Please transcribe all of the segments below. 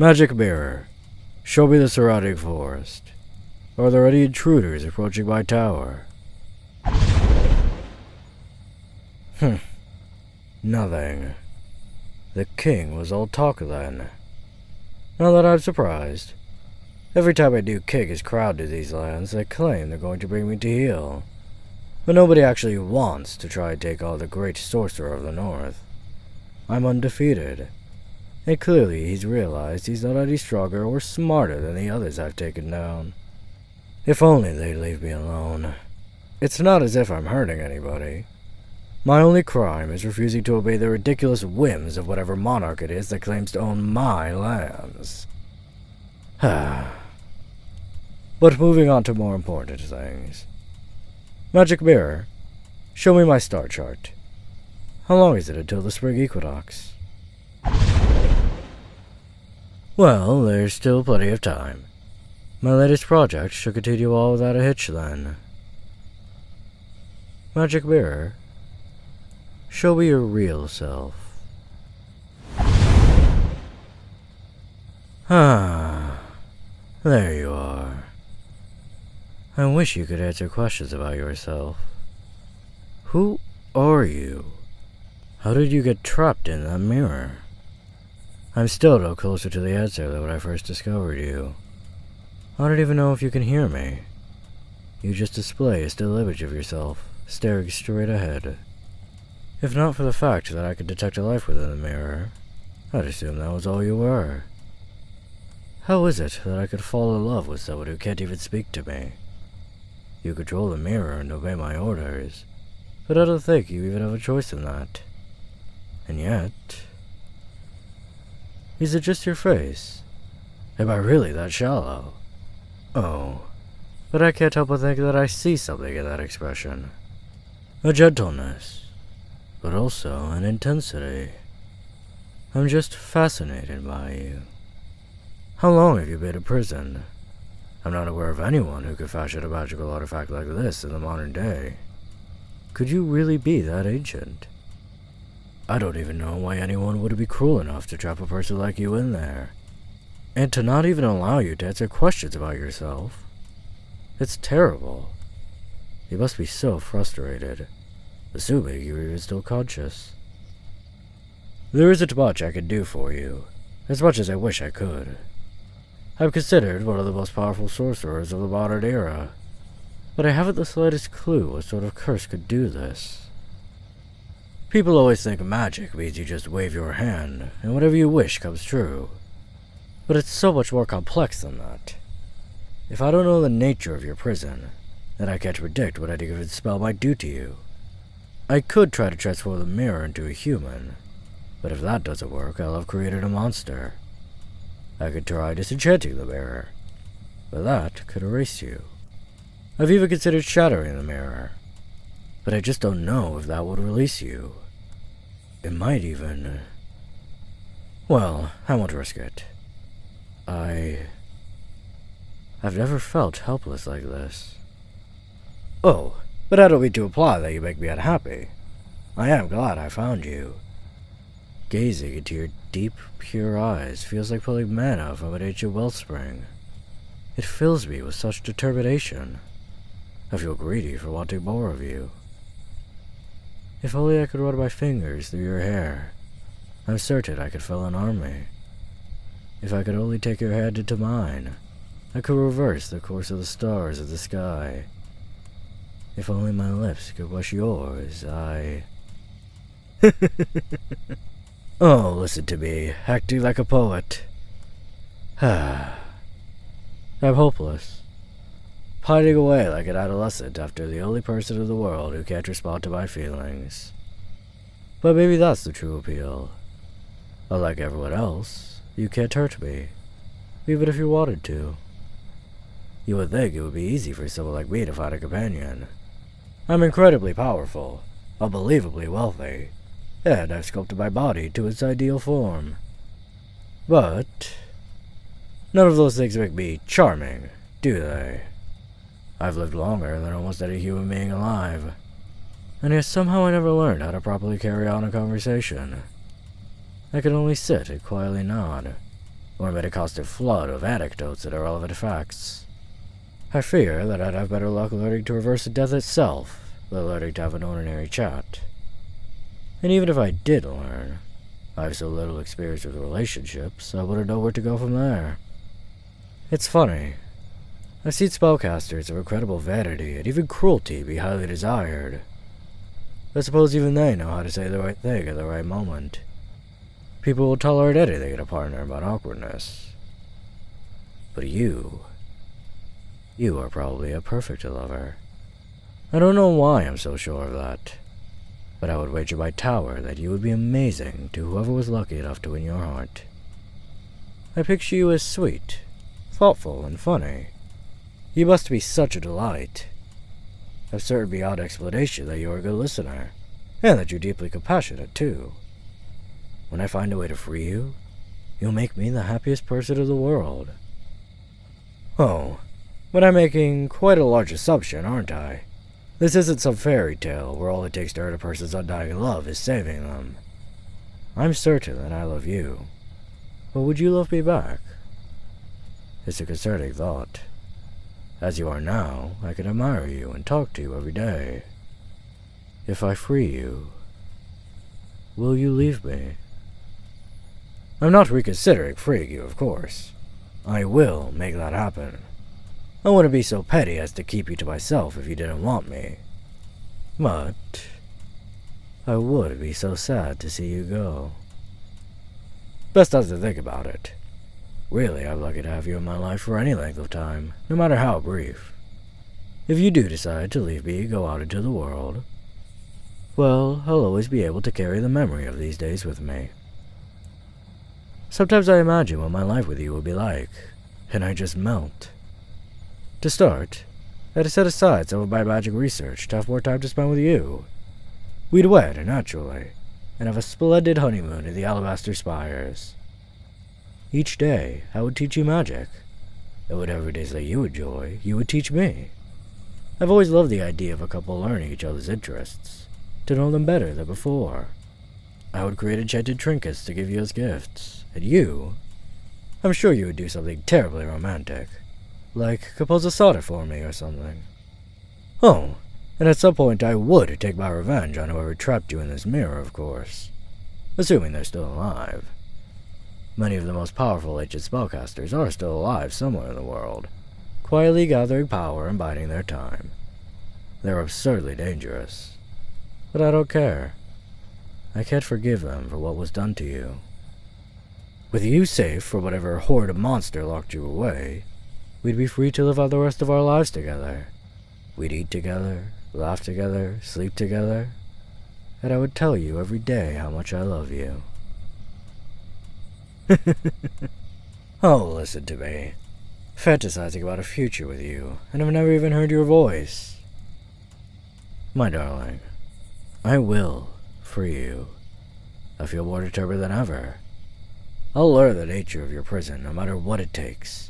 Magic mirror, show me the surrounding forest. Are there any intruders approaching my tower? Nothing. The king was all talk then. Not that I'm surprised. Every time a new king is crowned in these lands, they claim they're going to bring me to heel. But nobody actually wants to try and take on the great sorcerer of the north. I'm undefeated. And clearly he's realized he's not any stronger or smarter than the others I've taken down. If only they'd leave me alone. It's not as if I'm hurting anybody. My only crime is refusing to obey the ridiculous whims of whatever monarch it is that claims to own my lands. But moving on to more important things. Magic mirror, show me my star chart. How long is it until the spring equinox? Well, there's still plenty of time. My latest project should continue all without a hitch then. Magic mirror, show me your real self. There you are. I wish you could answer questions about yourself. Who are you? How did you get trapped in that mirror? I'm still no closer to the answer than when I first discovered you. I don't even know if you can hear me. You just display a still image of yourself, staring straight ahead. If not for the fact that I could detect a life within the mirror, I'd assume that was all you were. How is it that I could fall in love with someone who can't even speak to me? You control the mirror and obey my orders, but I don't think you even have a choice in that. And yet... Is it just your face? Am I really that shallow? Oh, but I can't help but think that I see something in that expression. A gentleness, but also an intensity. I'm just fascinated by you. How long have you been in prison? I'm not aware of anyone who could fashion a magical artifact like this in the modern day. Could you really be that ancient? I don't even know why anyone would be cruel enough to trap a person like you in there. And to not even allow you to answer questions about yourself. It's terrible. You must be so frustrated, assuming you're even still conscious. There isn't much I can do for you, as much as I wish I could. I'm considered one of the most powerful sorcerers of the modern era, but I haven't the slightest clue what sort of curse could do this. People always think magic means you just wave your hand, and whatever you wish comes true. But it's so much more complex than that. If I don't know the nature of your prison, then I can't predict what any given spell might do to you. I could try to transform the mirror into a human, but if that doesn't work, I'll have created a monster. I could try disenchanting the mirror, but that could erase you. I've even considered shattering the mirror, but I just don't know if that would release you. It might even... Well, I won't risk it. I've never felt helpless like this. Oh, but I don't mean to imply that you make me unhappy. I am glad I found you. Gazing into your deep, pure eyes feels like pulling mana from an ancient wellspring. It fills me with such determination. I feel greedy for wanting more of you. If only I could run my fingers through your hair, I'm certain I could fill an army. If I could only take your hand into mine, I could reverse the course of the stars of the sky. If only my lips could brush yours, Oh, listen to me, acting like a poet. I'm hopeless, pining away like an adolescent after the only person in the world who can't respond to my feelings. But maybe that's the true appeal. Unlike everyone else, you can't hurt me, even if you wanted to. You would think it would be easy for someone like me to find a companion. I'm incredibly powerful, unbelievably wealthy, and I've sculpted my body to its ideal form. But none of those things make me charming, do they? I've lived longer than almost any human being alive, and yet somehow I never learned how to properly carry on a conversation. I can only sit and quietly nod, or amid a constant flood of anecdotes and irrelevant facts. I fear that I'd have better luck learning to reverse the death itself than learning to have an ordinary chat. And even if I did learn, I have so little experience with relationships, I wouldn't know where to go from there. It's funny. I've seen spellcasters of incredible vanity and even cruelty be highly desired. I suppose even they know how to say the right thing at the right moment. People will tolerate anything in a partner but awkwardness. But you are probably a perfect lover. I don't know why I'm so sure of that, but I would wager my tower that you would be amazing to whoever was lucky enough to win your heart. I picture you as sweet, thoughtful, and funny. You must be such a delight. I'm certain beyond explanation that you are a good listener, and that you're deeply compassionate, too. When I find a way to free you, you'll make me the happiest person in the world. Oh, but I'm making quite a large assumption, aren't I? This isn't some fairy tale where all it takes to earn a person's undying love is saving them. I'm certain that I love you, but would you love me back? It's a concerning thought. As you are now, I can admire you and talk to you every day. If I free you, will you leave me? I'm not reconsidering freeing you, of course. I will make that happen. I wouldn't be so petty as to keep you to myself if you didn't want me. But I would be so sad to see you go. Best not to think about it. Really, I'm lucky to have you in my life for any length of time, no matter how brief. If you do decide to leave me and go out into the world, well, I'll always be able to carry the memory of these days with me. Sometimes I imagine what my life with you would be like, and I just melt. To start, I had to set aside some of my magic research to have more time to spend with you. We'd wed, naturally, and have a splendid honeymoon in the Alabaster Spires. Each day, I would teach you magic, and whatever it is that you enjoy, you would teach me. I've always loved the idea of a couple learning each other's interests, to know them better than before. I would create enchanted trinkets to give you as gifts, and I'm sure you would do something terribly romantic, like compose a sonnet for me or something. Oh, and at some point I would take my revenge on whoever trapped you in this mirror, of course, assuming they're still alive. Many of the most powerful ancient spellcasters are still alive somewhere in the world, quietly gathering power and biding their time. They're absurdly dangerous, but I don't care. I can't forgive them for what was done to you. With you safe from whatever horrid monster locked you away, we'd be free to live out the rest of our lives together. We'd eat together, laugh together, sleep together, and I would tell you every day how much I love you. Oh, listen to me. Fantasizing about a future with you, and I've never even heard your voice. My darling, I will free you. I feel more determined than ever. I'll learn the nature of your prison, no matter what it takes.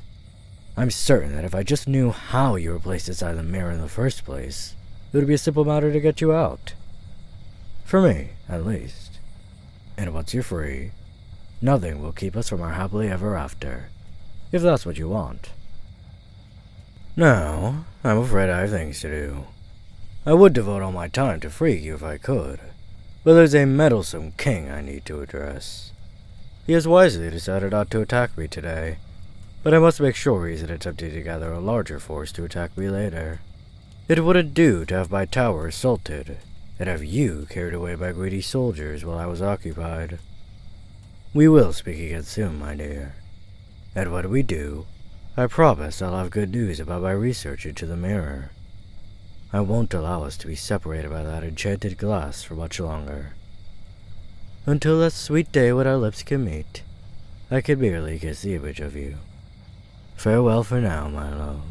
I'm certain that if I just knew how you were placed inside the mirror in the first place, it would be a simple matter to get you out. For me, at least. And once you're free, nothing will keep us from our happily ever after, if that's what you want. Now, I'm afraid I have things to do. I would devote all my time to free you if I could, but there's a meddlesome king I need to address. He has wisely decided not to attack me today, but I must make sure he isn't attempting to gather a larger force to attack me later. It wouldn't do to have my tower assaulted, and have you carried away by greedy soldiers while I was occupied. We will speak again soon, my dear. And when we do, I promise I'll have good news about my research into the mirror. I won't allow us to be separated by that enchanted glass for much longer. Until that sweet day when our lips can meet, I can merely kiss the image of you. Farewell for now, my love.